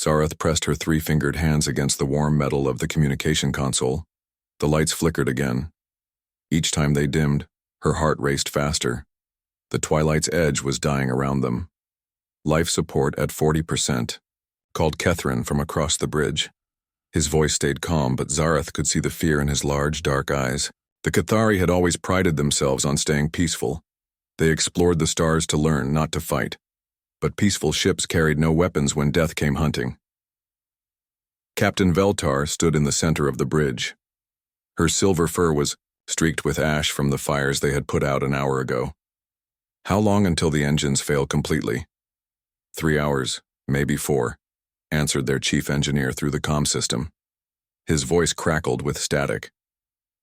Zareth pressed her three-fingered hands against the warm metal of the communication console. The lights flickered again. Each time they dimmed, her heart raced faster. The twilight's edge was dying around them. Life support at 40%. Called Kethrin from across the bridge. His voice stayed calm, but Zareth could see the fear in his large, dark eyes. The Cathari had always prided themselves on staying peaceful. They explored the stars to learn, not to fight. But peaceful ships carried no weapons when death came hunting. Captain Veltar stood in the center of the bridge. Her silver fur was streaked with ash from the fires they had put out an hour ago. How long until the engines fail completely? 3 hours, maybe 4, answered their chief engineer through the comm system. His voice crackled with static.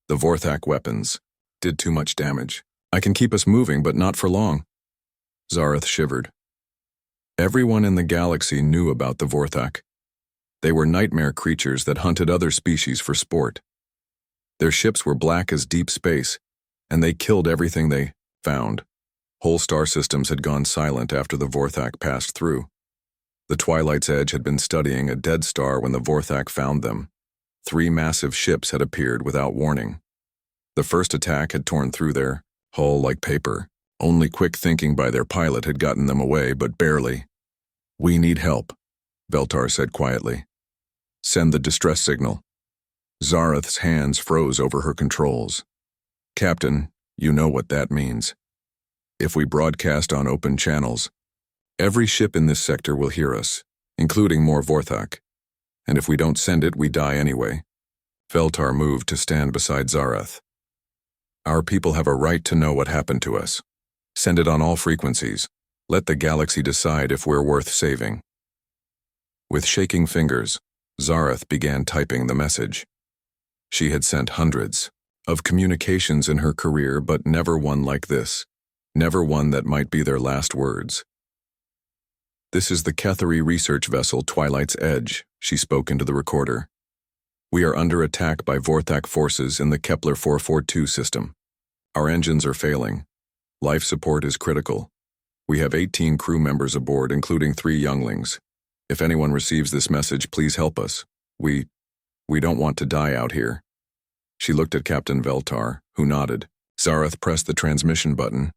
The Vorthak weapons did too much damage. I can keep us moving, but not for long. Zareth shivered. Everyone in the galaxy knew about the Vorthak. They were nightmare creatures that hunted other species for sport. Their ships were black as deep space, and they killed everything they found. Whole star systems had gone silent after the Vorthak passed through. The Twilight's Edge had been studying a dead star when the Vorthak found them. 3 massive ships had appeared without warning. The first attack had torn through their hull like paper. Only quick thinking by their pilot had gotten them away, but barely. "We need help," Veltar said quietly. "Send the distress signal." Zareth's hands froze over her controls. "Captain, you know what that means. If we broadcast on open channels, every ship in this sector will hear us, including more Vorthak. And if we don't send it, we die anyway." Veltar moved to stand beside Zareth. "Our people have a right to know what happened to us. Send it on all frequencies. Let the galaxy decide if we're worth saving." With shaking fingers, Zareth began typing the message. She had sent hundreds of communications in her career, but never one like this. Never one that might be their last words. "This is the Cathari research vessel Twilight's Edge," she spoke into the recorder. "We are under attack by Vorthak forces in the Kepler 442 system. Our engines are failing. Life support is critical. We have 18 crew members aboard, including 3 younglings. If anyone receives this message, please help us. We don't want to die out here." She looked at Captain Veltar, who nodded. Zareth pressed the transmission button.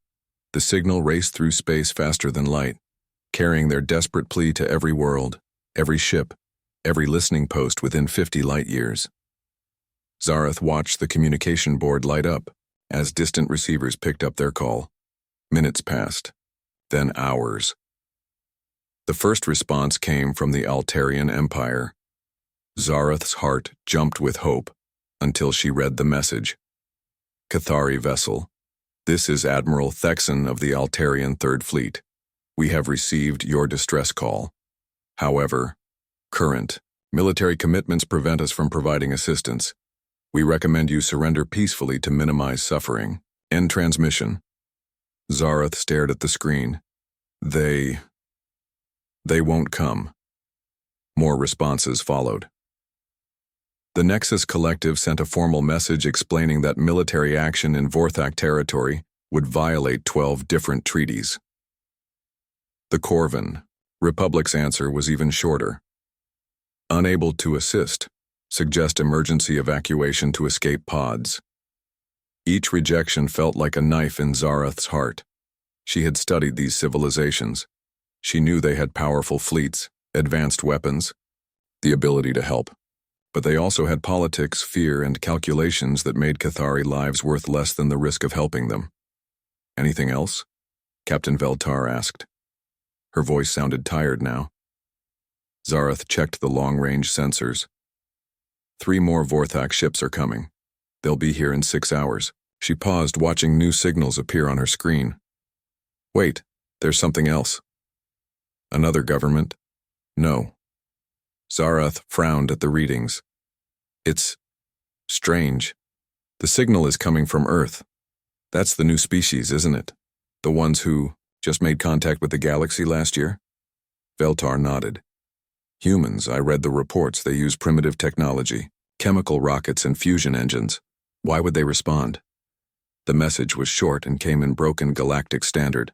The signal raced through space faster than light, carrying their desperate plea to every world, every ship, every listening post within 50 light-years. Zareth watched the communication board light up as distant receivers picked up their call. Minutes passed, then hours. The first response came from the Altarian Empire. Zareth's heart jumped with hope until she read the message. "Cathari vessel. This is Admiral Thexan of the Altarian Third Fleet. We have received your distress call. However, current military commitments prevent us from providing assistance. We recommend you surrender peacefully to minimize suffering. End transmission." Zareth stared at the screen. They won't come." More responses followed. The Nexus Collective sent a formal message explaining that military action in Vorthak territory would violate 12 different treaties. The Corvin, Republic's answer was even shorter. "Unable to assist. Suggest emergency evacuation to escape pods." Each rejection felt like a knife in Zareth's heart. She had studied these civilizations. She knew they had powerful fleets, advanced weapons, the ability to help. But they also had politics, fear, and calculations that made Cathari lives worth less than the risk of helping them. "Anything else?" Captain Veltar asked. Her voice sounded tired now. Zareth checked the long-range sensors. 3 more Vorthak ships are coming. They'll be here in 6 hours. She paused, watching new signals appear on her screen. "Wait, there's something else." "Another government?" "No." Zareth frowned at the readings. "It's strange. The signal is coming from Earth. That's the new species, isn't it? The ones who just made contact with the galaxy last year?" Veltar nodded. "Humans, I read the reports. They use primitive technology, chemical rockets and fusion engines. Why would they respond?" The message was short and came in broken galactic standard.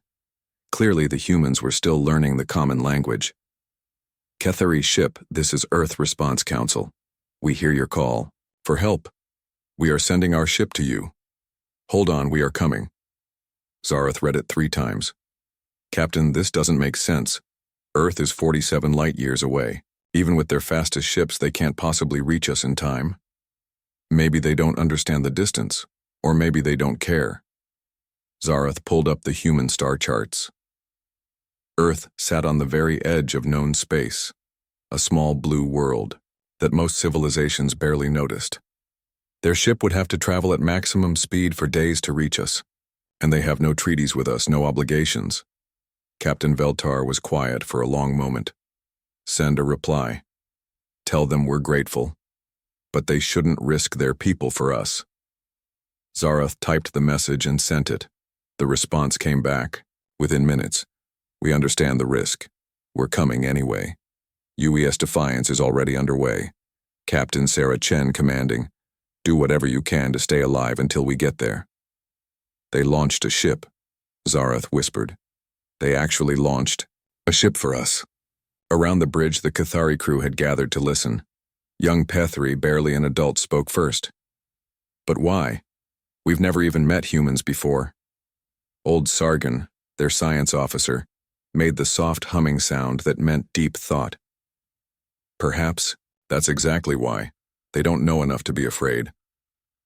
Clearly the humans were still learning the common language. Kethari ship, this is Earth Response Council. We hear your call. For help. We are sending our ship to you. Hold on, we are coming. Zareth read it 3 times. Captain, this doesn't make sense. Earth is 47 light-years away. Even with their fastest ships, they can't possibly reach us in time. Maybe they don't understand the distance, or maybe they don't care. Zareth pulled up the human star charts. Earth sat on the very edge of known space, a small blue world that most civilizations barely noticed. Their ship would have to travel at maximum speed for days to reach us, and they have no treaties with us, no obligations. Captain Veltar was quiet for a long moment. Send a reply. Tell them we're grateful, but they shouldn't risk their people for us. Zareth typed the message and sent it. The response came back, within minutes. We understand the risk. We're coming anyway. UES Defiance is already underway. Captain Sarah Chen commanding. Do whatever you can to stay alive until we get there. They launched a ship, Zareth whispered. They actually launched a ship for us. Around the bridge, the Kethari crew had gathered to listen. Young Pethri, barely an adult, spoke first. But why? We've never even met humans before. Old Sargon, their science officer, made the soft humming sound that meant deep thought. Perhaps that's exactly why. They don't know enough to be afraid.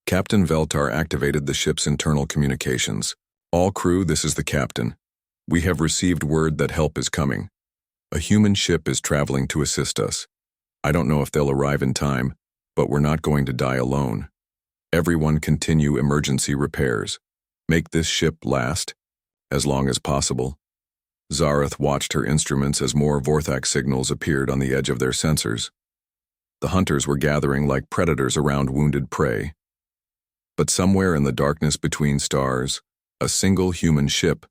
Captain Veltar activated the ship's internal communications. All crew, this is the captain. We have received word that help is coming. A human ship is traveling to assist us. I don't know if they'll arrive in time, but we're not going to die alone. Everyone continue emergency repairs. Make this ship last as long as possible. Zareth watched her instruments as more Vorthak signals appeared on the edge of their sensors. The hunters were gathering like predators around wounded prey. But somewhere in the darkness between stars, a single human ship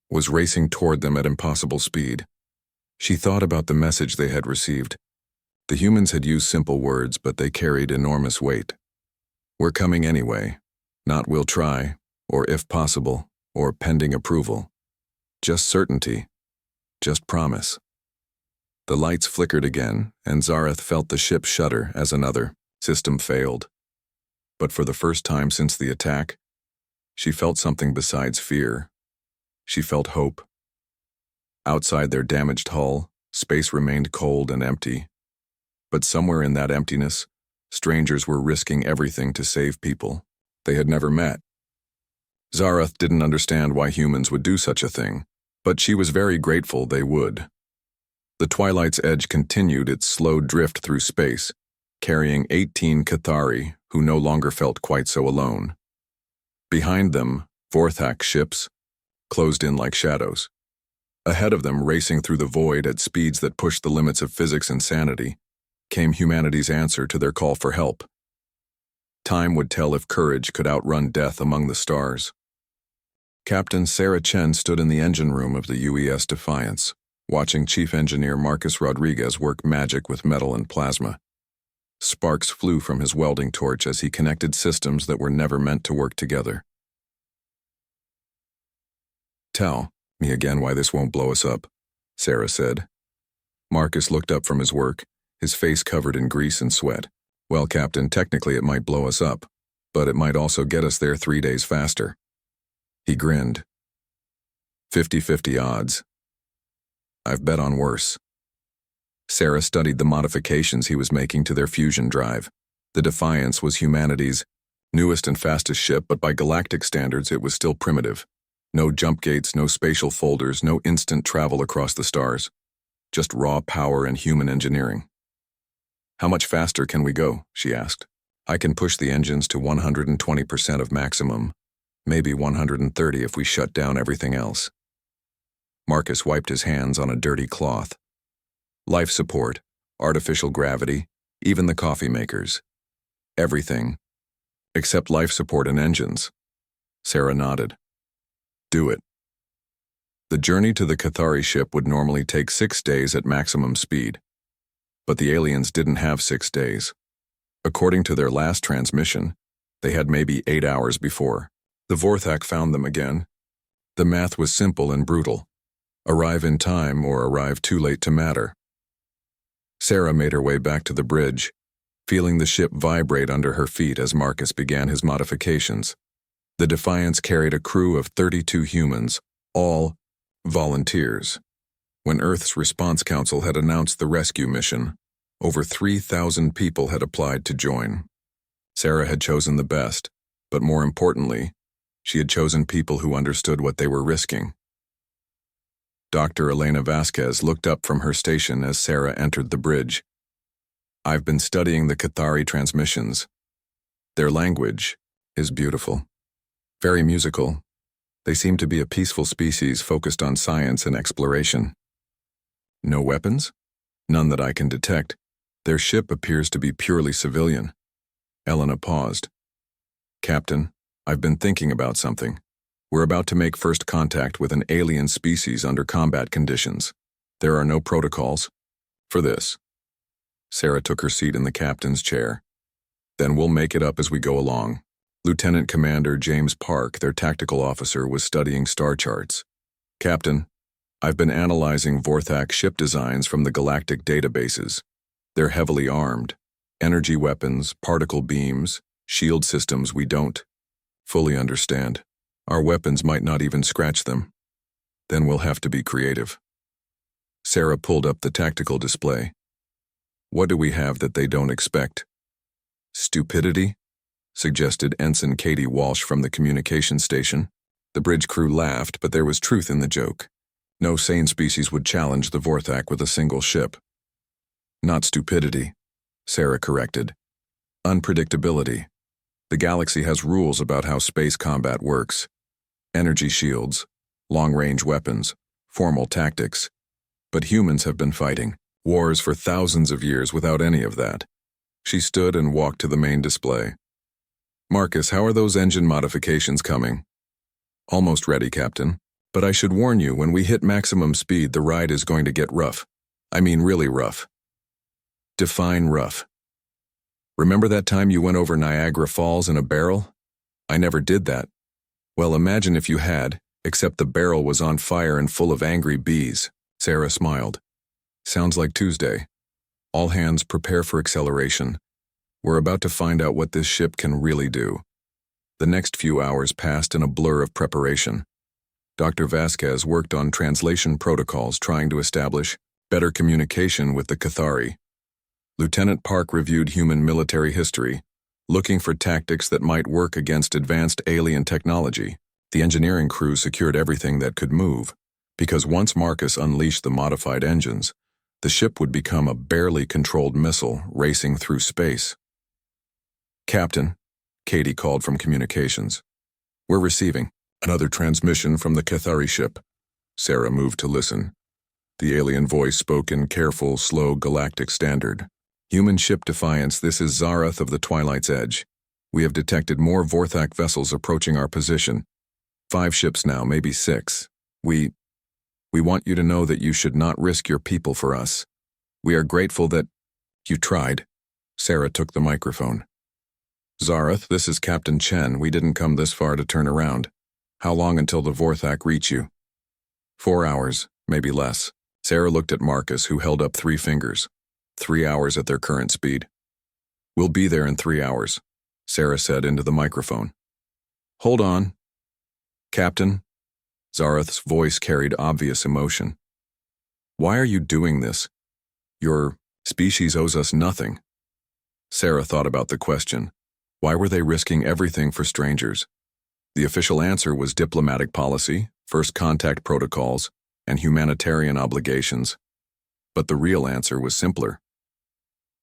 was racing toward them at impossible speed. She thought about the message they had received. The humans had used simple words, but they carried enormous weight. We're coming anyway. Not we'll try, or if possible, or pending approval. Just certainty. Just promise. The lights flickered again, and Zareth felt the ship shudder as another system failed. But for the first time since the attack, she felt something besides fear. She felt hope. Outside their damaged hull, space remained cold and empty. But somewhere in that emptiness, strangers were risking everything to save people they had never met. Zareth didn't understand why humans would do such a thing, but she was very grateful they would. The Twilight's Edge continued its slow drift through space, carrying 18 Kethari who no longer felt quite so alone. Behind them, Vorthak ships closed in like shadows. Ahead of them, racing through the void at speeds that pushed the limits of physics and sanity, came humanity's answer to their call for help. Time would tell if courage could outrun death among the stars. Captain Sarah Chen stood in the engine room of the UES Defiance, watching Chief Engineer Marcus Rodriguez work magic with metal and plasma. Sparks flew from his welding torch as he connected systems that were never meant to work together. Tell me again why this won't blow us up, Sarah said. Marcus looked up from his work, his face covered in grease and sweat. Well, Captain, technically it might blow us up, but it might also get us there 3 days faster. He grinned. 50-50 odds. I've bet on worse. Sarah studied the modifications he was making to their fusion drive. The Defiance was humanity's newest and fastest ship, but by galactic standards it was still primitive. No jump gates, no spatial folders, no instant travel across the stars. Just raw power and human engineering. How much faster can we go? She asked. I can push the engines to 120% of maximum, maybe 130 if we shut down everything else. Marcus wiped his hands on a dirty cloth. Life support, artificial gravity, even the coffee makers. Everything. Except life support and engines. Sarah nodded. Do it. The journey to the Kethari ship would normally take 6 days at maximum speed. But the aliens didn't have 6 days. According to their last transmission, they had maybe 8 hours before. The Vorthak found them again. The math was simple and brutal. Arrive in time or arrive too late to matter. Sarah made her way back to the bridge, feeling the ship vibrate under her feet as Marcus began his modifications. The Defiance carried a crew of 32 humans, all volunteers. When Earth's Response Council had announced the rescue mission, over 3,000 people had applied to join. Sarah had chosen the best, but more importantly, she had chosen people who understood what they were risking. Dr. Elena Vasquez looked up from her station as Sarah entered the bridge. "I've been studying the Cathari transmissions. Their language is beautiful. Very musical. They seem to be a peaceful species focused on science and exploration. No weapons? None that I can detect. Their ship appears to be purely civilian." Elena paused. "Captain, I've been thinking about something. We're about to make first contact with an alien species under combat conditions. There are no protocols for this." Sarah took her seat in the captain's chair. "Then we'll make it up as we go along." Lieutenant Commander James Park, their tactical officer, was studying star charts. "Captain, I've been analyzing Vorthak ship designs from the galactic databases. They're heavily armed. Energy weapons, particle beams, shield systems we don't fully understand. Our weapons might not even scratch them. Then we'll have to be creative." Sarah pulled up the tactical display. "What do we have that they don't expect?" "Stupidity?" suggested Ensign Katie Walsh from the communication station. The bridge crew laughed, but there was truth in the joke. No sane species would challenge the Vorthak with a single ship. "Not stupidity," Sarah corrected. "Unpredictability. The galaxy has rules about how space combat works. Energy shields, long-range weapons, formal tactics. But humans have been fighting wars for thousands of years without any of that." She stood and walked to the main display. "Marcus, how are those engine modifications coming?" "Almost ready, Captain. But I should warn you, when we hit maximum speed, the ride is going to get rough. I mean really rough." "Define rough." "Remember that time you went over Niagara Falls in a barrel?" "I never did that." "Well, imagine if you had, except the barrel was on fire and full of angry bees." Sarah smiled. "Sounds like Tuesday. All hands prepare for acceleration. We're about to find out what this ship can really do." The next few hours passed in a blur of preparation. Dr. Vasquez worked on translation protocols trying to establish better communication with the Cathari. Lieutenant Park reviewed human military history, looking for tactics that might work against advanced alien technology. The engineering crew secured everything that could move, because once Marcus unleashed the modified engines, the ship would become a barely controlled missile racing through space. "Captain," Katie called from communications. "We're receiving another transmission from the Cathari ship." Sarah moved to listen. The alien voice spoke in careful, slow galactic standard. "Human ship Defiance, this is Zarath of the Twilight's Edge. We have detected more Vorthak vessels approaching our position. 5 ships now, maybe 6. We want you to know that you should not risk your people for us. We are grateful that you tried." Sarah took the microphone. "Zarath, this is Captain Chen. We didn't come this far to turn around. How long until the Vorthak reach you?" 4 hours, maybe less." Sarah looked at Marcus, who held up 3 fingers. 3 hours at their current speed. "We'll be there in 3 hours," Sarah said into the microphone. "Hold on. Captain." Zarath's voice carried obvious emotion. "Why are you doing this? Your species owes us nothing." Sarah thought about the question. Why were they risking everything for strangers? The official answer was diplomatic policy, first contact protocols, and humanitarian obligations. But the real answer was simpler.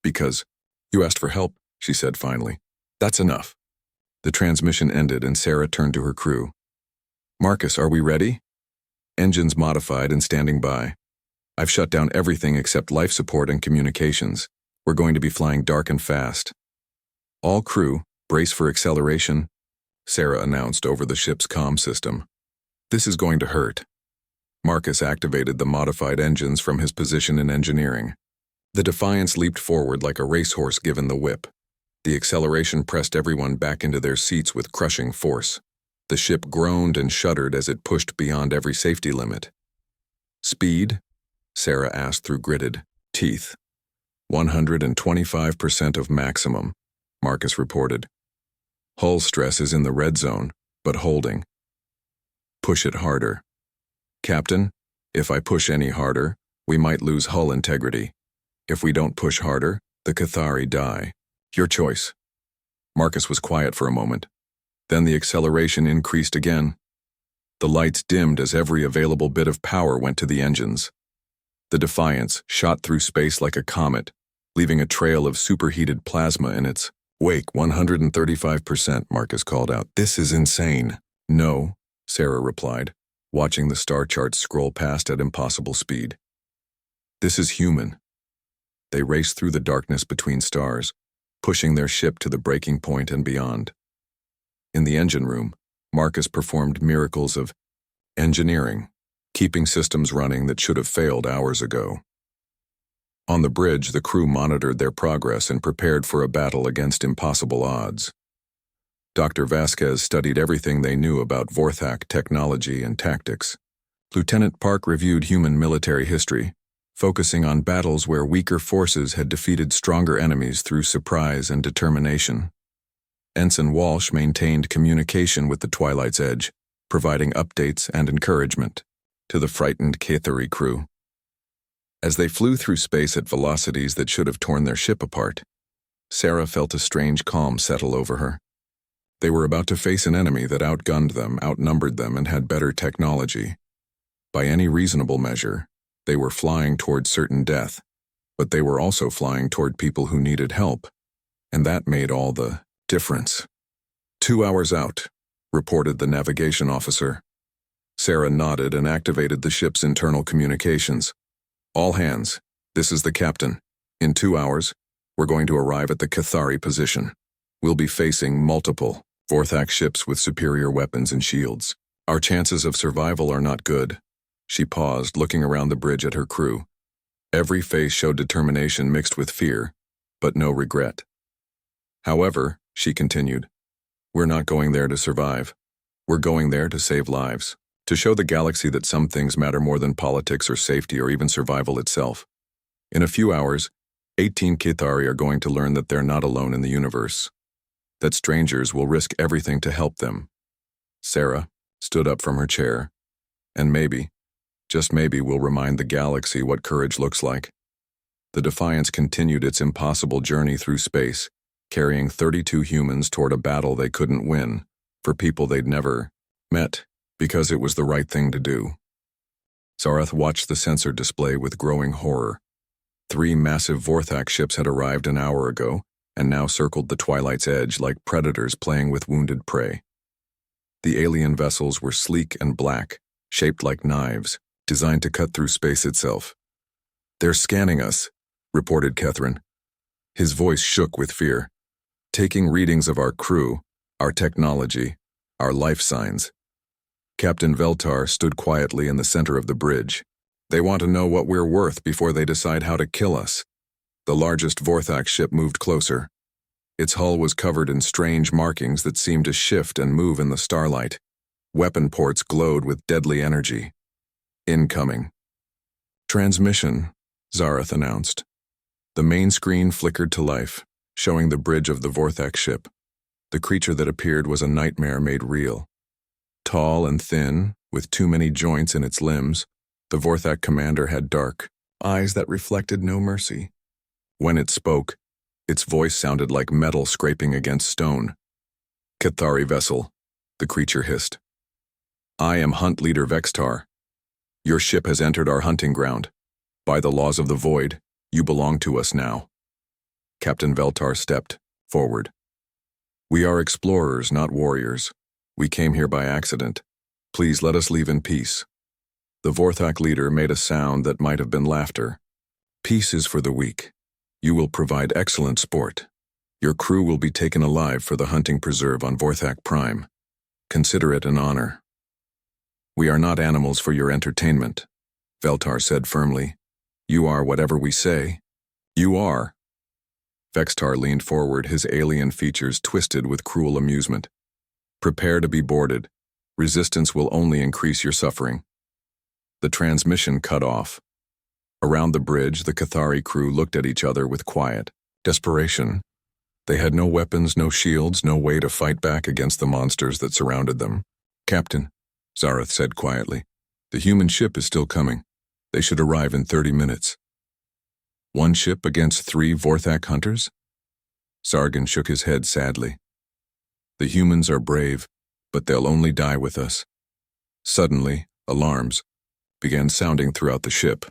"Because you asked for help," she said finally. "That's enough." The transmission ended and Sarah turned to her crew. "Marcus, are we ready?" "Engines modified and standing by. I've shut down everything except life support and communications. We're going to be flying dark and fast." "All crew, brace for acceleration," Sarah announced over the ship's comm system. "This is going to hurt." Marcus activated the modified engines from his position in engineering. The Defiance leaped forward like a racehorse given the whip. The acceleration pressed everyone back into their seats with crushing force. The ship groaned and shuddered as it pushed beyond every safety limit. "Speed?" Sarah asked through gritted teeth. 125% of maximum, Marcus reported. Hull stress is in the red zone, but holding. Push it harder. Captain, if I push any harder, we might lose hull integrity. If we don't push harder, the Cathari die. Your choice. Marcus was quiet for a moment. Then the acceleration increased again. The lights dimmed as every available bit of power went to the engines. The Defiance shot through space like a comet, leaving a trail of superheated plasma in its wake. 135%, Marcus called out. This is insane. No, Sarah replied, watching the star charts scroll past at impossible speed. This is human. They raced through the darkness between stars, pushing their ship to the breaking point and beyond. In the engine room, Marcus performed miracles of engineering, keeping systems running that should have failed hours ago. On the bridge, the crew monitored their progress and prepared for a battle against impossible odds. Dr. Vasquez studied everything they knew about Vorthak technology and tactics. Lieutenant Park reviewed human military history, focusing on battles where weaker forces had defeated stronger enemies through surprise and determination. Ensign Walsh maintained communication with the Twilight's Edge, providing updates and encouragement to the frightened Cathari crew. As they flew through space at velocities that should have torn their ship apart, Sarah felt a strange calm settle over her. They were about to face an enemy that outgunned them, outnumbered them, and had better technology. By any reasonable measure, they were flying toward certain death, but they were also flying toward people who needed help, and that made all the difference. 2 hours out, reported the navigation officer. Sarah nodded and activated the ship's internal communications. All hands, this is the captain. In 2 hours, we're going to arrive at the Cathari position. We'll be facing multiple Vorthak ships with superior weapons and shields. Our chances of survival are not good. She paused, looking around the bridge at her crew. Every face showed determination mixed with fear, but no regret. However, she continued, we're not going there to survive. We're going there to save lives, to show the galaxy that some things matter more than politics or safety or even survival itself. In a few hours, 18 Cathari are going to learn that they're not alone in the universe, that strangers will risk everything to help them. Sarah stood up from her chair, and maybe, just maybe, we'll remind the galaxy what courage looks like. The Defiance continued its impossible journey through space, carrying 32 humans toward a battle they couldn't win, for people they'd never met, because it was the right thing to do. Zarath watched the sensor display with growing horror. 3 massive Vorthak ships had arrived an hour ago, and now circled the Twilight's Edge like predators playing with wounded prey. The alien vessels were sleek and black, shaped like knives, designed to cut through space itself. They're scanning us, reported Kethren. His voice shook with fear. Taking readings of our crew, our technology, our life signs. Captain Veltar stood quietly in the center of the bridge. They want to know what we're worth before they decide how to kill us. The largest Vorthak ship moved closer. Its hull was covered in strange markings that seemed to shift and move in the starlight. Weapon ports glowed with deadly energy. Incoming. Transmission, Zarath announced. The main screen flickered to life, showing the bridge of the Vorthak ship. The creature that appeared was a nightmare made real. Tall and thin, with too many joints in its limbs, the Vorthak commander had dark eyes that reflected no mercy. When it spoke, its voice sounded like metal scraping against stone. Cathari vessel, the creature hissed. I am Hunt Leader Vextar. Your ship has entered our hunting ground. By the laws of the Void, you belong to us now. Captain Veltar stepped forward. We are explorers, not warriors. We came here by accident. Please let us leave in peace. The Vorthak leader made a sound that might have been laughter. Peace is for the weak. You will provide excellent sport. Your crew will be taken alive for the hunting preserve on Vorthak Prime. Consider it an honor. We are not animals for your entertainment, Veltar said firmly. You are whatever we say. You are. Vextar leaned forward, his alien features twisted with cruel amusement. Prepare to be boarded. Resistance will only increase your suffering. The transmission cut off. Around the bridge, the Cathari crew looked at each other with quiet desperation. They had no weapons, no shields, no way to fight back against the monsters that surrounded them. "Captain," Zareth said quietly, "the human ship is still coming. They should arrive in 30 minutes. One ship against 3 Vorthak hunters?" Sargon shook his head sadly. "The humans are brave, but they'll only die with us." Suddenly, alarms began sounding throughout the ship.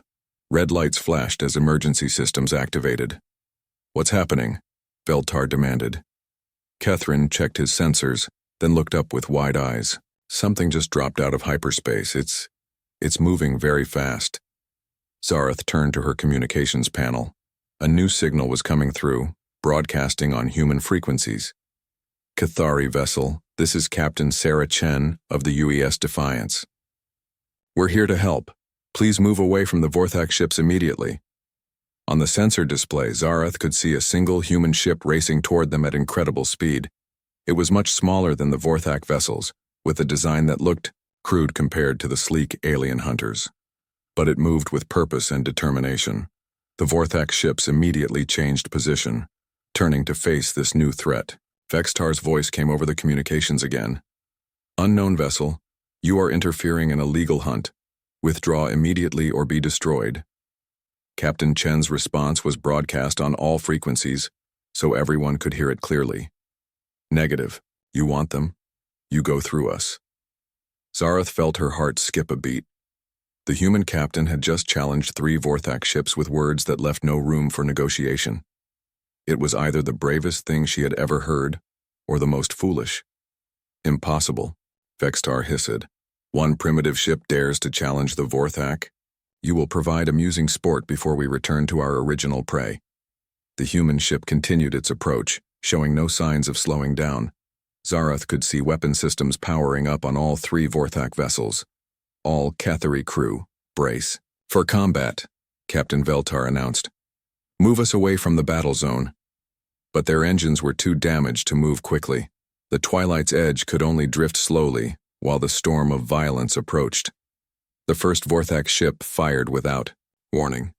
Red lights flashed as emergency systems activated. "What's happening?" Veltar demanded. Catherine checked his sensors, then looked up with wide eyes. "Something just dropped out of hyperspace. It's moving very fast." Zareth turned to her communications panel. A new signal was coming through, broadcasting on human frequencies. "Cathari vessel, this is Captain Sarah Chen of the UES Defiance. We're here to help. Please move away from the Vorthak ships immediately." On the sensor display, Zareth could see a single human ship racing toward them at incredible speed. It was much smaller than the Vorthak vessels, with a design that looked crude compared to the sleek alien hunters. But it moved with purpose and determination. The Vorthak ships immediately changed position, turning to face this new threat. Vextar's voice came over the communications again. "Unknown vessel, you are interfering in a legal hunt. Withdraw immediately or be destroyed." Captain Chen's response was broadcast on all frequencies, so everyone could hear it clearly. "Negative. You want them? You go through us." Zareth felt her heart skip a beat. The human captain had just challenged 3 Vorthak ships with words that left no room for negotiation. It was either the bravest thing she had ever heard, or the most foolish. "Impossible," Vextar hissed. "One primitive ship dares to challenge the Vorthak? You will provide amusing sport before we return to our original prey." The human ship continued its approach, showing no signs of slowing down. Zareth could see weapon systems powering up on all 3 Vorthak vessels. "All Cathari crew, brace for combat," Captain Veltar announced. "Move us away from the battle zone." But their engines were too damaged to move quickly. The Twilight's edge could only drift slowly, while the storm of violence approached. The first Vorthak ship fired without warning.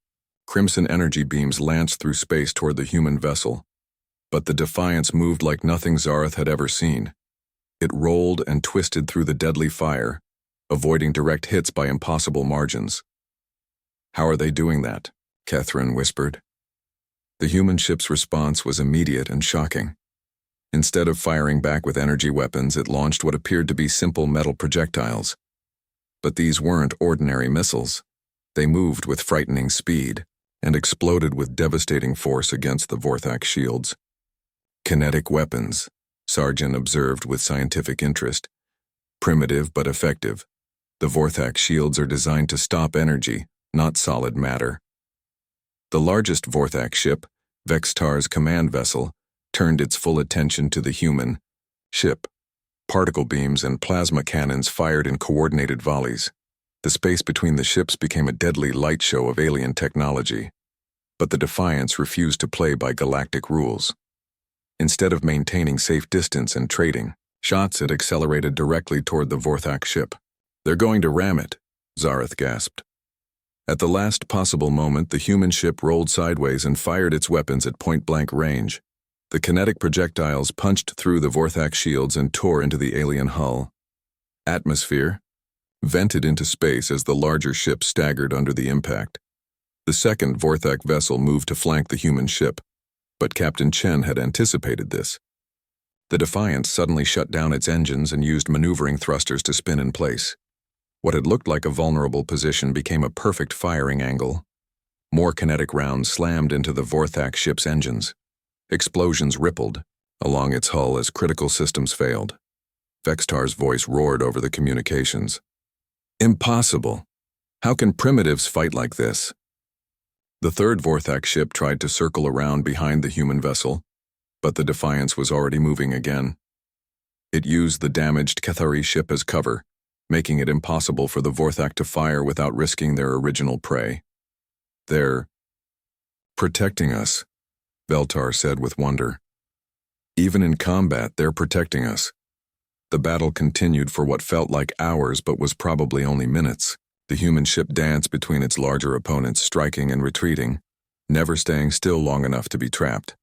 Crimson energy beams lanced through space toward the human vessel. But the Defiance moved like nothing Zareth had ever seen. It rolled and twisted through the deadly fire, avoiding direct hits by impossible margins. "How are they doing that?" Catherine whispered. The human ship's response was immediate and shocking. Instead of firing back with energy weapons, it launched what appeared to be simple metal projectiles. But these weren't ordinary missiles. They moved with frightening speed and exploded with devastating force against the Vorthak shields. "Kinetic weapons," Sargon observed with scientific interest. "Primitive but effective. The Vorthak shields are designed to stop energy, not solid matter." The largest Vorthak ship, Vextar's command vessel, turned its full attention to the human ship. Particle beams and plasma cannons fired in coordinated volleys. The space between the ships became a deadly light show of alien technology. But the Defiance refused to play by galactic rules. Instead of maintaining safe distance and trading, shots had accelerated directly toward the Vorthak ship. "They're going to ram it," Zareth gasped. At the last possible moment, the human ship rolled sideways and fired its weapons at point-blank range. The kinetic projectiles punched through the Vorthak shields and tore into the alien hull. Atmosphere vented into space as the larger ship staggered under the impact. The second Vorthak vessel moved to flank the human ship, but Captain Chen had anticipated this. The Defiance suddenly shut down its engines and used maneuvering thrusters to spin in place. What had looked like a vulnerable position became a perfect firing angle. More kinetic rounds slammed into the Vorthak ship's engines. Explosions rippled along its hull as critical systems failed. Vextar's voice roared over the communications. "Impossible! How can primitives fight like this?" The third Vorthak ship tried to circle around behind the human vessel, but the Defiance was already moving again. It used the damaged Cathari ship as cover, making it impossible for the Vorthak to fire without risking their original prey. "They're protecting us," Veltar said with wonder. "Even in combat, they're protecting us." The battle continued for what felt like hours but was probably only minutes. The human ship danced between its larger opponents, striking and retreating, never staying still long enough to be trapped.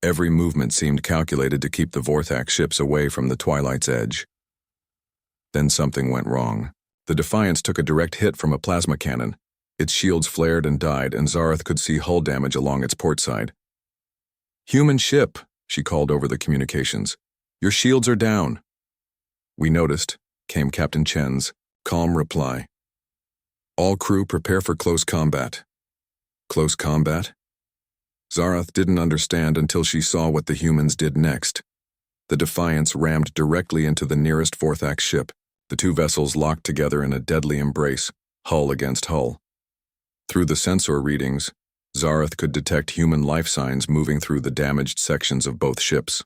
Every movement seemed calculated to keep the Vorthak ships away from the Twilight's edge. Then something went wrong. The Defiance took a direct hit from a plasma cannon. Its shields flared and died, and Zarath could see hull damage along its port side. "Human ship," she called over the communications. "Your shields are down." "We noticed," came Captain Chen's calm reply. "All crew prepare for close combat." Close combat? Zarath didn't understand until she saw what the humans did next. The Defiance rammed directly into the nearest Vorthak ship. The two vessels locked together in a deadly embrace, hull against hull. Through the sensor readings, Zarath could detect human life signs moving through the damaged sections of both ships.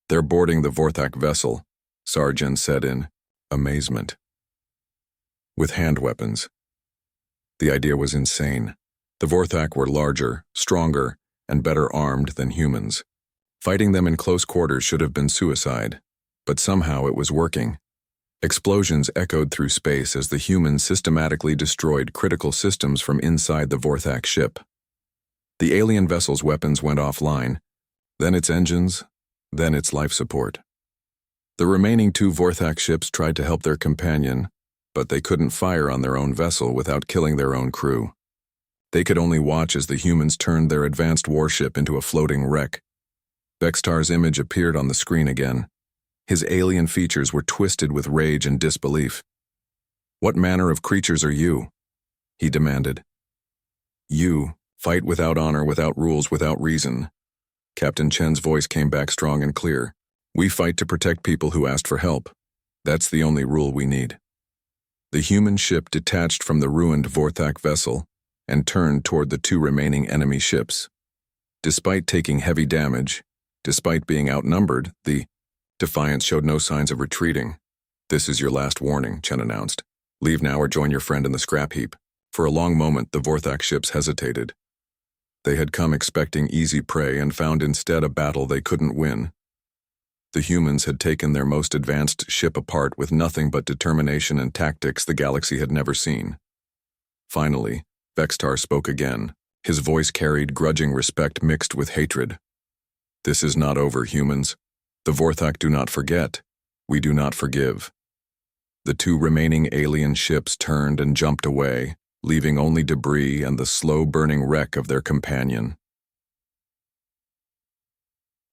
"They're boarding the Vorthak vessel," Sarjan said in amazement. "With hand weapons." The idea was insane. The Vorthak were larger, stronger, and better armed than humans. Fighting them in close quarters should have been suicide, but somehow it was working. Explosions echoed through space as the humans systematically destroyed critical systems from inside the Vorthak ship. The alien vessel's weapons went offline, then its engines, then its life support. The remaining two Vorthak ships tried to help their companion, but they couldn't fire on their own vessel without killing their own crew. They could only watch as the humans turned their advanced warship into a floating wreck. Vextar's image appeared on the screen again. His alien features were twisted with rage and disbelief. "What manner of creatures are you?" he demanded. "You fight without honor, without rules, without reason." Captain Chen's voice came back strong and clear. "We fight to protect people who asked for help. That's the only rule we need." The human ship detached from the ruined Vorthak vessel and turned toward the two remaining enemy ships. Despite taking heavy damage, despite being outnumbered, the Defiance showed no signs of retreating. "This is your last warning," Chen announced. "Leave now or join your friend in the scrap heap." For a long moment, the Vorthak ships hesitated. They had come expecting easy prey and found instead a battle they couldn't win. The humans had taken their most advanced ship apart with nothing but determination and tactics the galaxy had never seen. Finally, Vextar spoke again. His voice carried grudging respect mixed with hatred. "This is not over, humans. The Vorthak do not forget. We do not forgive." The two remaining alien ships turned and jumped away, leaving only debris and the slow-burning wreck of their companion.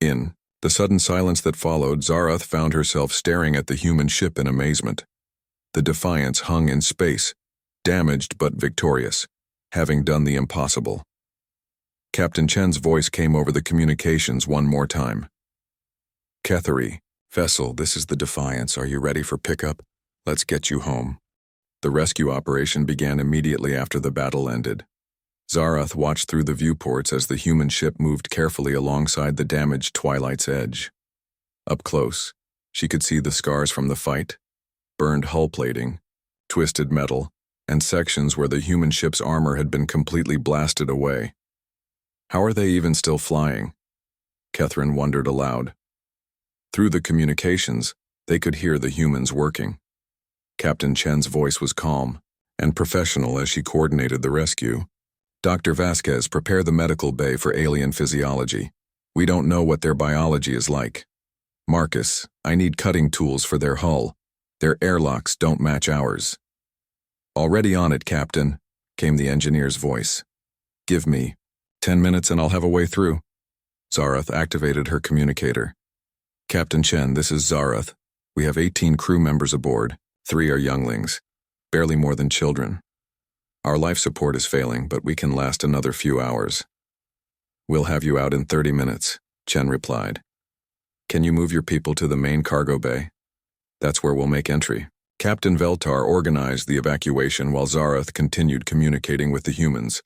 In the sudden silence that followed, Zarath found herself staring at the human ship in amazement. The Defiance hung in space, damaged but victorious, having done the impossible. Captain Chen's voice came over the communications one more time. "Ketheri, vessel, this is the Defiance. Are you ready for pickup? Let's get you home." The rescue operation began immediately after the battle ended. Zarath watched through the viewports as the human ship moved carefully alongside the damaged Twilight's edge. Up close, she could see the scars from the fight, burned hull plating, twisted metal, and sections where the human ship's armor had been completely blasted away. How are they even still flying? Catherine wondered aloud. Through the communications, they could hear the humans working. Captain Chen's voice was calm and professional as she coordinated the rescue. "Dr. Vasquez, prepare the medical bay for alien physiology. We don't know what their biology is like. Marcus, I need cutting tools for their hull. Their airlocks don't match ours." "Already on it, Captain," came the engineer's voice. "Give me 10 minutes and I'll have a way through." Zarath activated her communicator. "Captain Chen, this is Zarath. We have 18 crew members aboard. 3 are younglings, barely more than children. Our life support is failing, but we can last another few hours." "We'll have you out in 30 minutes, Chen replied. "Can you move your people to the main cargo bay? That's where we'll make entry." Captain Veltar organized the evacuation while Zarath continued communicating with the humans.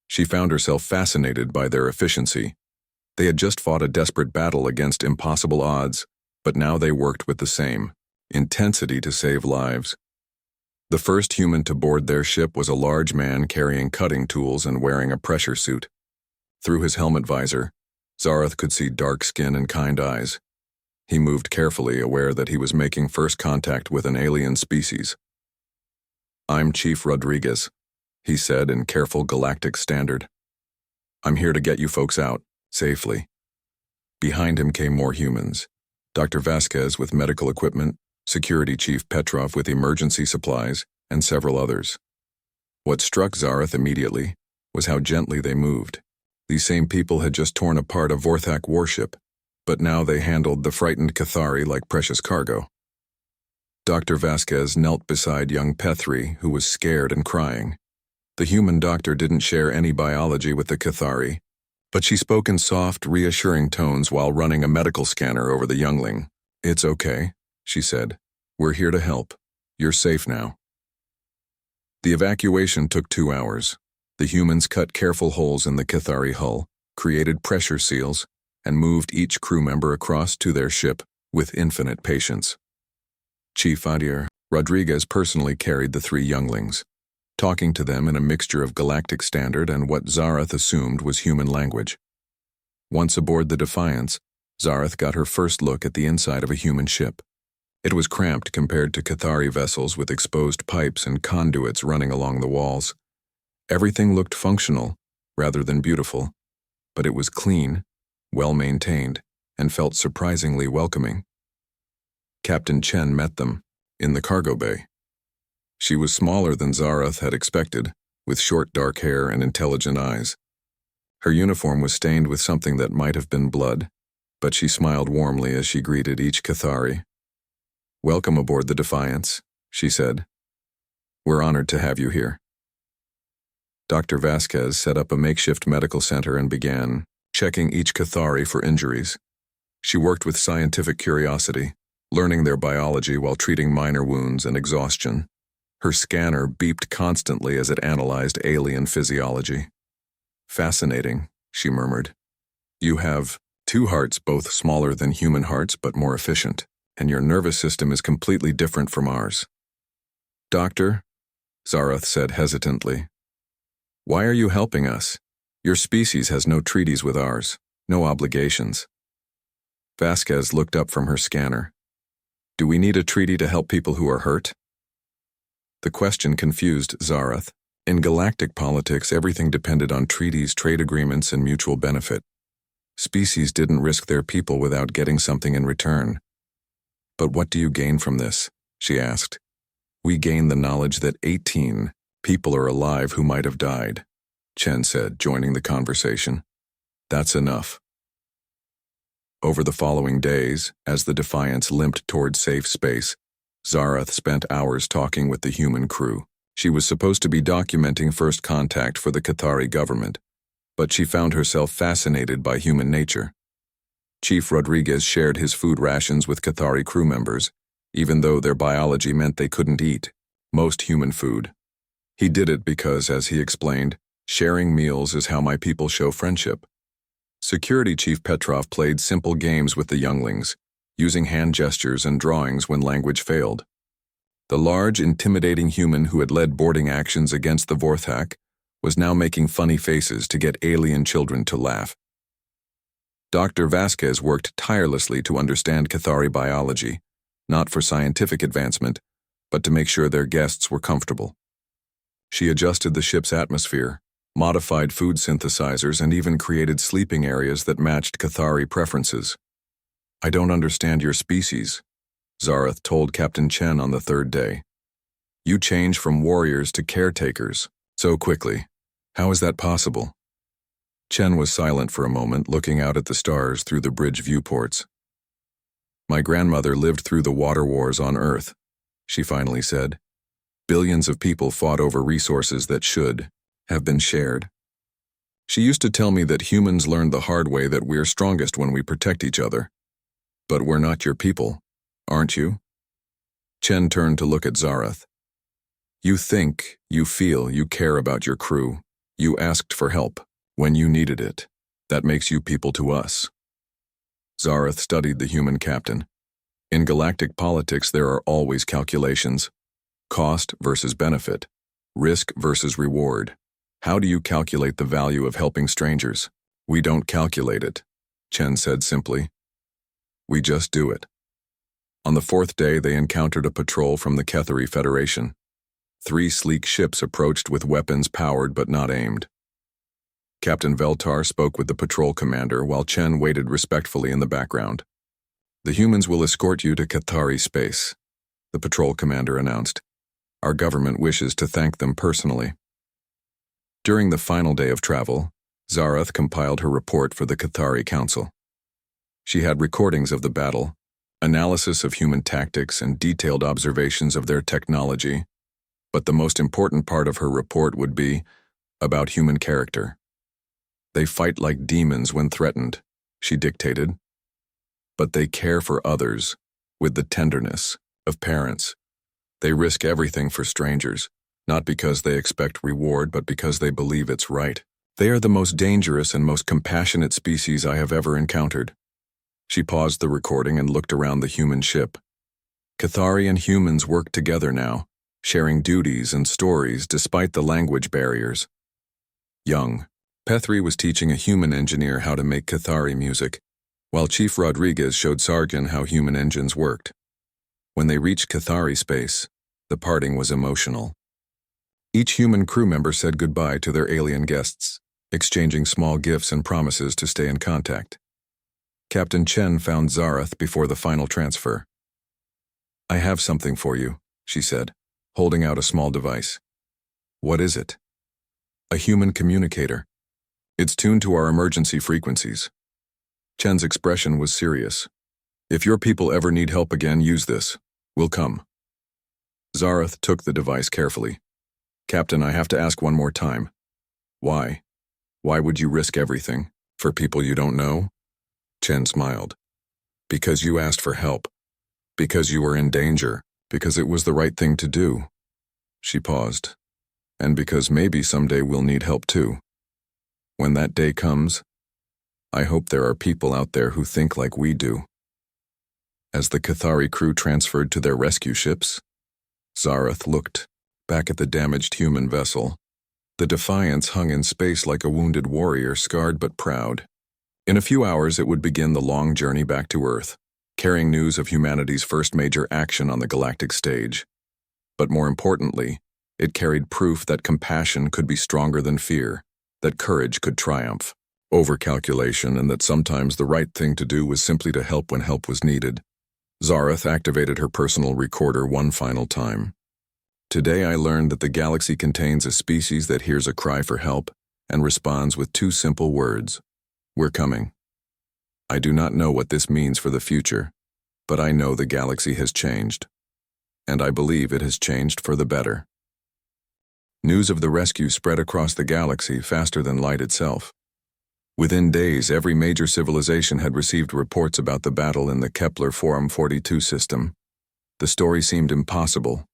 She found herself fascinated by their efficiency. They had just fought a desperate battle against impossible odds, but now they worked with the same intensity to save lives. The first human to board their ship was a large man carrying cutting tools and wearing a pressure suit. Through his helmet visor, Zarath could see dark skin and kind eyes. He moved carefully, aware that he was making first contact with an alien species. I'm Chief Rodriguez, he said in careful galactic standard. I'm here to get you folks out, safely. Behind him came more humans. Dr. Vasquez with medical equipment, Security Chief Petrov with emergency supplies, and several others. What struck Zareth immediately was how gently they moved. These same people had just torn apart a Vorthak warship, but now they handled the frightened Cathari like precious cargo. Dr. Vasquez knelt beside young Pethri, who was scared and crying. The human doctor didn't share any biology with the Cathari, but she spoke in soft, reassuring tones while running a medical scanner over the youngling. "It's okay," she said. "We're here to help. You're safe now." The evacuation took 2 hours. The humans cut careful holes in the Cathari hull, created pressure seals, and moved each crew member across to their ship with infinite patience. Chief Rodriguez personally carried the 3 younglings, talking to them in a mixture of galactic standard and what Zareth assumed was human language. Once aboard the Defiance, Zareth got her first look at the inside of a human ship. It was cramped compared to Cathari vessels with exposed pipes and conduits running along the walls. Everything looked functional, rather than beautiful, but it was clean, well-maintained, and felt surprisingly welcoming. Captain Chen met them in the cargo bay. She was smaller than Zareth had expected, with short dark hair and intelligent eyes. Her uniform was stained with something that might have been blood, but she smiled warmly as she greeted each Cathari. "Welcome aboard the Defiance," she said. "We're honored to have you here." Dr. Vasquez set up a makeshift medical center and began checking each Cathari for injuries. She worked with scientific curiosity, learning their biology while treating minor wounds and exhaustion. Her scanner beeped constantly as it analyzed alien physiology. "Fascinating," she murmured. "You have 2 hearts, both smaller than human hearts but more efficient, and your nervous system is completely different from ours." "Doctor," Zareth said hesitantly, "why are you helping us? Your species has no treaties with ours, no obligations." Vasquez looked up from her scanner. "Do we need a treaty to help people who are hurt?" The question confused Zareth. In galactic politics, everything depended on treaties, trade agreements, and mutual benefit. Species didn't risk their people without getting something in return. "But what do you gain from this?" she asked. "We gain the knowledge that 18 people are alive who might have died," Chen said, joining the conversation. "That's enough." Over the following days, as the Defiance limped toward safe space, Zareth spent hours talking with the human crew. She was supposed to be documenting first contact for the Cathari government, but she found herself fascinated by human nature. Chief Rodriguez shared his food rations with Cathari crew members, even though their biology meant they couldn't eat most human food. He did it because, as he explained, sharing meals is how my people show friendship. Security Chief Petrov played simple games with the younglings, using hand gestures and drawings when language failed. The large, intimidating human who had led boarding actions against the Vorthak was now making funny faces to get alien children to laugh. Dr. Vasquez worked tirelessly to understand Cathari biology, not for scientific advancement, but to make sure their guests were comfortable. She adjusted the ship's atmosphere, modified food synthesizers, and even created sleeping areas that matched Cathari preferences. "I don't understand your species," Zareth told Captain Chen on the 3rd day. "You change from warriors to caretakers so quickly. How is that possible?" Chen was silent for a moment, looking out at the stars through the bridge viewports. "My grandmother lived through the water wars on Earth," she finally said. "Billions of people fought over resources that should have been shared. She used to tell me that humans learned the hard way that we're strongest when we protect each other. But we're not your people, aren't you?" Chen turned to look at Zareth. "You think, you feel, you care about your crew. You asked for help when you needed it. That makes you people to us." Zareth studied the human captain. In galactic politics, there are always calculations. Cost versus benefit. Risk versus reward. How do you calculate the value of helping strangers? "We don't calculate it," Chen said simply. "We just do it." On the 4th day, they encountered a patrol from the Cathari Federation. 3 sleek ships approached with weapons powered but not aimed. Captain Veltar spoke with the patrol commander while Chen waited respectfully in the background. "The humans will escort you to Cathari space," the patrol commander announced. "Our government wishes to thank them personally." During the final day of travel, Zarath compiled her report for the Cathari Council. She had recordings of the battle, analysis of human tactics, and detailed observations of their technology, but the most important part of her report would be about human character. "They fight like demons when threatened," she dictated, "but they care for others with the tenderness of parents. They risk everything for strangers, not because they expect reward, but because they believe it's right. They are the most dangerous and most compassionate species I have ever encountered." She paused the recording and looked around the human ship. Cathari and humans work together now, sharing duties and stories despite the language barriers. Young, Pethri was teaching a human engineer how to make Cathari music, while Chief Rodriguez showed Sargon how human engines worked. When they reached Cathari space, the parting was emotional. Each human crew member said goodbye to their alien guests, exchanging small gifts and promises to stay in contact. Captain Chen found Zarath before the final transfer. "I have something for you," she said, holding out a small device. "What is it?" "A human communicator. It's tuned to our emergency frequencies." Chen's expression was serious. "If your people ever need help again, use this. We'll come." Zarath took the device carefully. "Captain, I have to ask one more time. Why? Why would you risk everything? For people you don't know?" Chen smiled. "Because you asked for help. Because you were in danger. Because it was the right thing to do." She paused. "And because maybe someday we'll need help too. When that day comes, I hope there are people out there who think like we do." As the Cathari crew transferred to their rescue ships, Zarath looked back at the damaged human vessel. The Defiance hung in space like a wounded warrior, scarred but proud. In a few hours, it would begin the long journey back to Earth, carrying news of humanity's first major action on the galactic stage. But more importantly, it carried proof that compassion could be stronger than fear, that courage could triumph over calculation, and that sometimes the right thing to do was simply to help when help was needed. Zarath activated her personal recorder one final time. "Today I learned that the galaxy contains a species that hears a cry for help and responds with 2 simple words. We're coming. I do not know what this means for the future, but I know the galaxy has changed. And I believe it has changed for the better." News of the rescue spread across the galaxy faster than light itself. Within days, every major civilization had received reports about the battle in the Kepler Forum 42 system. The story seemed impossible.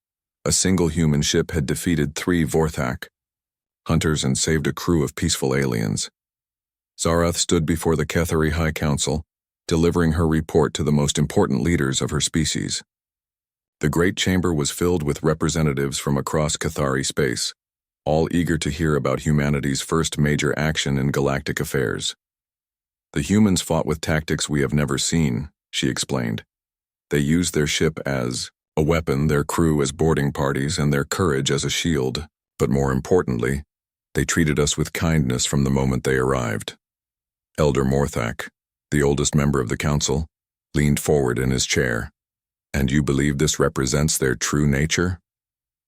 A single human ship had defeated 3 Vorthak hunters and saved a crew of peaceful aliens. Zarath stood before the Cathari High Council, delivering her report to the most important leaders of her species. The great chamber was filled with representatives from across Cathari space, all eager to hear about humanity's first major action in galactic affairs. "The humans fought with tactics we have never seen," she explained. "They used their ship as a weapon, their crew as boarding parties, and their courage as a shield. But more importantly, they treated us with kindness from the moment they arrived." Elder Morthak, the oldest member of the council, leaned forward in his chair. "And you believe this represents their true nature?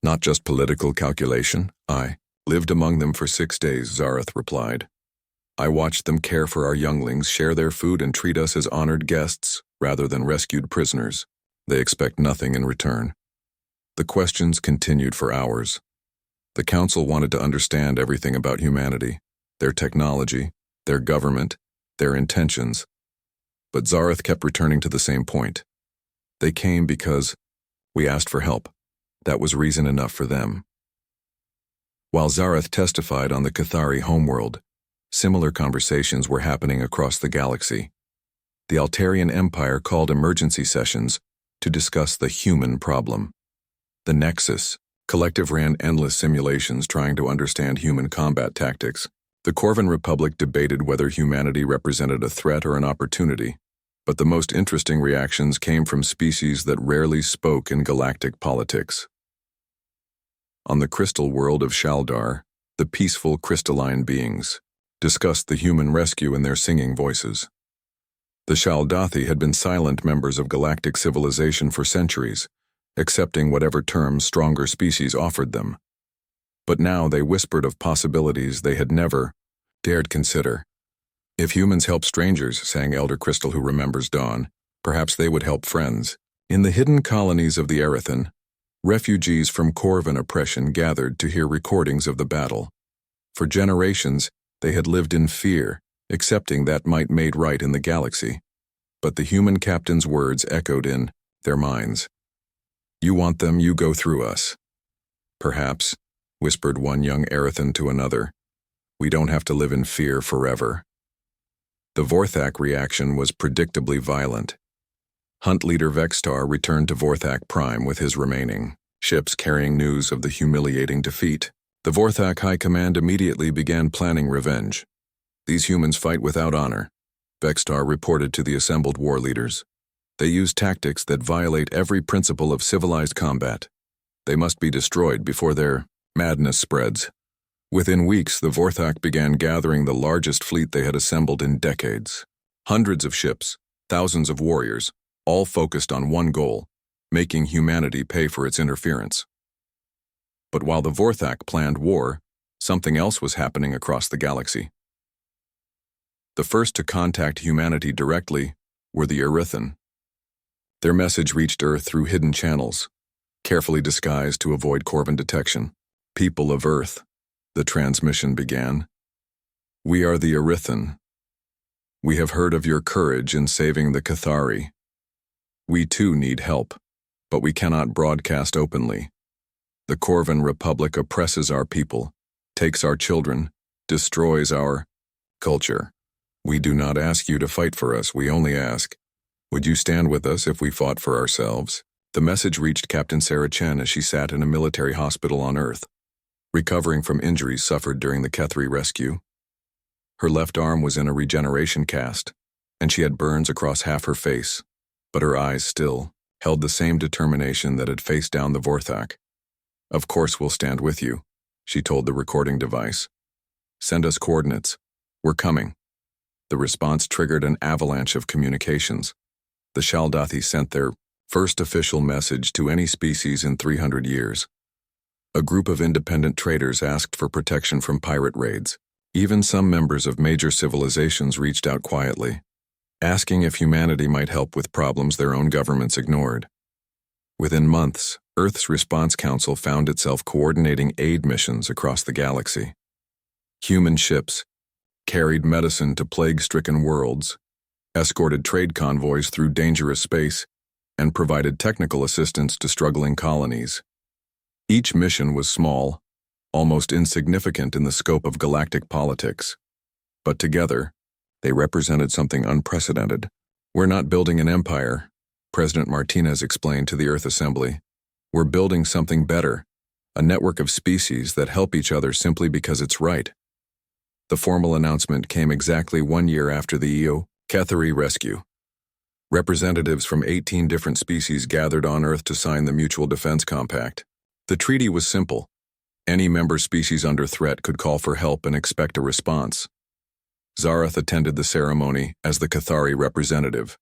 Not just political calculation?" "I lived among them for 6 days," Zarath replied. "I watched them care for our younglings, share their food, and treat us as honored guests rather than rescued prisoners. They expect nothing in return." The questions continued for hours. The council wanted to understand everything about humanity, their technology, their government, their intentions. But Zarath kept returning to the same point. They came because we asked for help. That was reason enough for them. While Zarath testified on the Cathari homeworld, similar conversations were happening across the galaxy. The Altarian Empire called emergency sessions to discuss the human problem. The Nexus Collective ran endless simulations trying to understand human combat tactics. The Corvan Republic debated whether humanity represented a threat or an opportunity, but the most interesting reactions came from species that rarely spoke in galactic politics. on the crystal world of Shaldar, the peaceful crystalline beings discussed the human rescue in their singing voices. The Shaldathi had been silent members of galactic civilization for centuries, accepting whatever terms stronger species offered them. But now they whispered of possibilities they had never dared consider. If humans help strangers, sang Elder Crystal who remembers Dawn, perhaps they would help friends. In the hidden colonies of the Erethan, refugees from Corvan oppression gathered to hear recordings of the battle. For generations, they had lived in fear, accepting that might made right in the galaxy. But the human captain's words echoed in their minds. You want them, you go through us. Perhaps, whispered one young Erethan to another, we don't have to live in fear forever. The Vorthak reaction was predictably violent. Hunt leader Vextar returned to Vorthak Prime with his remaining ships carrying news of the humiliating defeat. The Vorthak High Command immediately began planning revenge. These humans fight without honor, Vextar reported to the assembled war leaders. They use tactics that violate every principle of civilized combat. They must be destroyed before their madness spreads. Within weeks, the Vorthak began gathering the largest fleet they had assembled in decades. Hundreds of ships, thousands of warriors, all focused on one goal, making humanity pay for its interference. But while the Vorthak planned war, something else was happening across the galaxy. The first to contact humanity directly were the Erethan. Their message reached Earth through hidden channels, carefully disguised to avoid Corvan detection. People of Earth, the transmission began. We are the Erethan. We have heard of your courage in saving the Cathari. We too need help, but we cannot broadcast openly. The Corvan Republic oppresses our people, takes our children, destroys our culture. We do not ask you to fight for us, we only ask, would you stand with us if we fought for ourselves? The message reached Captain Sarah Chen as she sat in a military hospital on Earth, recovering from injuries suffered during the Kethri rescue. Her left arm was in a regeneration cast, and she had burns across half her face, but her eyes still held the same determination that had faced down the Vorthak. Of course we'll stand with you, she told the recording device. Send us coordinates. We're coming. The response triggered an avalanche of communications. The Shaldathi sent their first official message to any species in 300 years. A group of independent traders asked for protection from pirate raids. Even some members of major civilizations reached out quietly, asking if humanity might help with problems their own governments ignored. Within months, Earth's Response Council found itself coordinating aid missions across the galaxy. Human ships carried medicine to plague-stricken worlds, escorted trade convoys through dangerous space, and provided technical assistance to struggling colonies. Each mission was small, almost insignificant in the scope of galactic politics. But together, they represented something unprecedented. We're not building an empire, President Martinez explained to the Earth Assembly. We're building something better, a network of species that help each other simply because it's right. The formal announcement came exactly 1 year after the EO Cathari rescue. Representatives from 18 different species gathered on Earth to sign the Mutual Defense Compact. The treaty was simple. Any member species under threat could call for help and expect a response. Zarath attended the ceremony as the Cathari representative.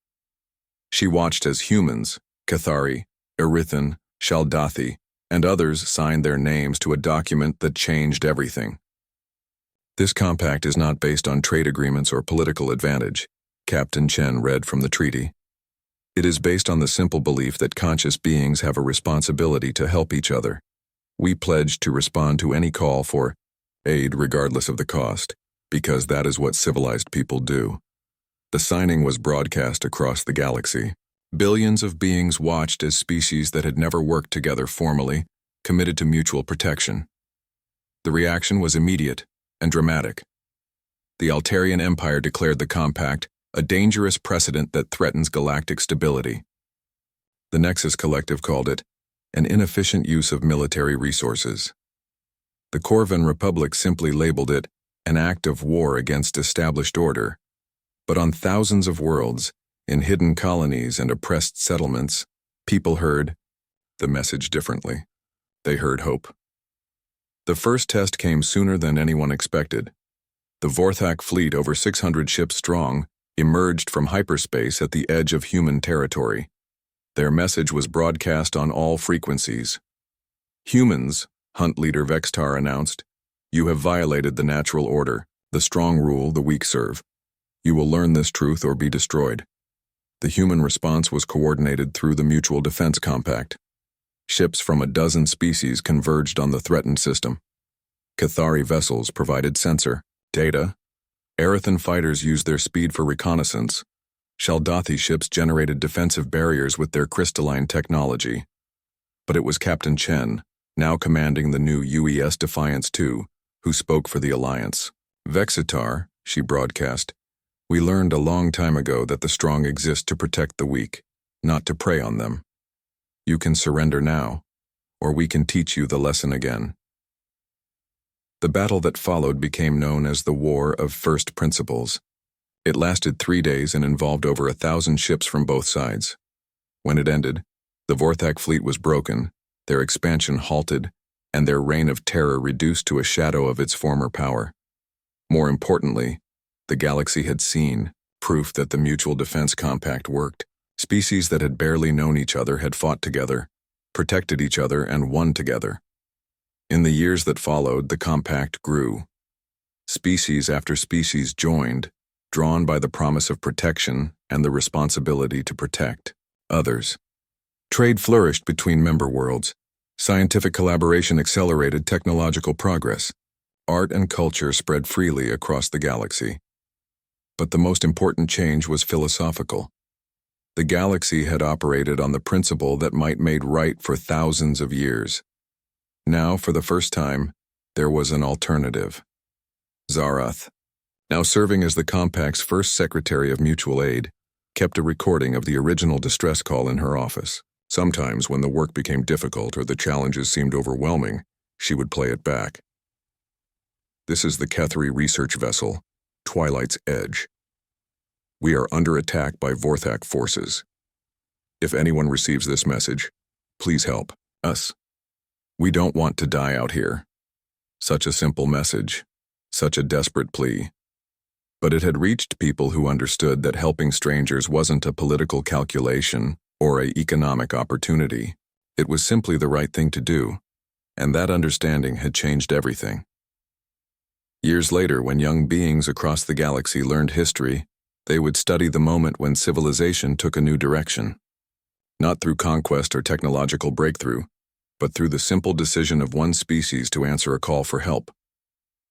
She watched as humans, Cathari, Erethan, Shaldathi, and others signed their names to a document that changed everything. This compact is not based on trade agreements or political advantage, Captain Chen read from the treaty. It is based on the simple belief that conscious beings have a responsibility to help each other. We pledge to respond to any call for aid regardless of the cost, because that is what civilized people do. The signing was broadcast across the galaxy. Billions of beings watched as species that had never worked together formally committed to mutual protection. The reaction was immediate and dramatic. The Altarian Empire declared the compact a dangerous precedent that threatens galactic stability. The Nexus Collective called it an inefficient use of military resources. The Corvan Republic simply labeled it an act of war against established order. But on thousands of worlds, in hidden colonies and oppressed settlements, people heard the message differently. They heard hope. The first test came sooner than anyone expected. The Vorthak fleet, over 600 ships strong, emerged from hyperspace at the edge of human territory. Their message was broadcast on all frequencies. "Humans," Hunt leader Vextar announced, "you have violated the natural order. The strong rule, the weak serve. You will learn this truth or be destroyed." The human response was coordinated through the Mutual Defense Compact. Ships from a dozen species converged on the threatened system. Cathari vessels provided sensor data. Arathan fighters used their speed for reconnaissance. Shaldathi ships generated defensive barriers with their crystalline technology. But it was Captain Chen, now commanding the new UES Defiance II, who spoke for the Alliance. "Vexitar," she broadcast, "we learned a long time ago that the strong exist to protect the weak, not to prey on them. You can surrender now, or we can teach you the lesson again." The battle that followed became known as the War of First Principles. It lasted 3 days and involved over 1,000 ships from both sides. When it ended, the Vorthak fleet was broken, their expansion halted, and their reign of terror reduced to a shadow of its former power. More importantly, the galaxy had seen proof that the Mutual Defense Compact worked. Species that had barely known each other had fought together, protected each other, and won together. In the years that followed, the compact grew. Species after species joined, drawn by the promise of protection and the responsibility to protect others. Trade flourished between member worlds. Scientific collaboration accelerated technological progress. Art and culture spread freely across the galaxy. But the most important change was philosophical. The galaxy had operated on the principle that might made right for thousands of years. Now, for the first time, there was an alternative. Zarath, now serving as the Compact's first Secretary of Mutual Aid, kept a recording of the original distress call in her office. Sometimes, when the work became difficult or the challenges seemed overwhelming, she would play it back. "This is the Cathari research vessel, Twilight's Edge. We are under attack by Vorthak forces. If anyone receives this message, please help us. We don't want to die out here." Such a simple message, such a desperate plea. But it had reached people who understood that helping strangers wasn't a political calculation or an economic opportunity. It was simply the right thing to do, and that understanding had changed everything. Years later, when young beings across the galaxy learned history, they would study the moment when civilization took a new direction. Not through conquest or technological breakthrough, but through the simple decision of one species to answer a call for help.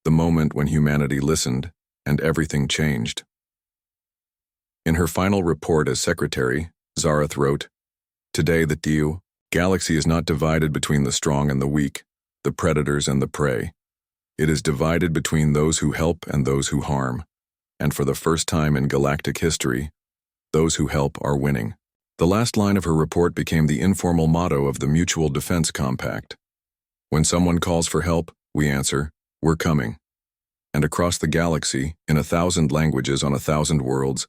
The moment when humanity listened and everything changed. In her final report as secretary, Zarath wrote, "Today the galaxy is not divided between the strong and the weak, the predators and the prey. It is divided between those who help and those who harm. And for the first time in galactic history, those who help are winning." The last line of her report became the informal motto of the Mutual Defense Compact. When someone calls for help, we answer, "We're coming." And across the galaxy, in 1,000 languages on 1,000 worlds,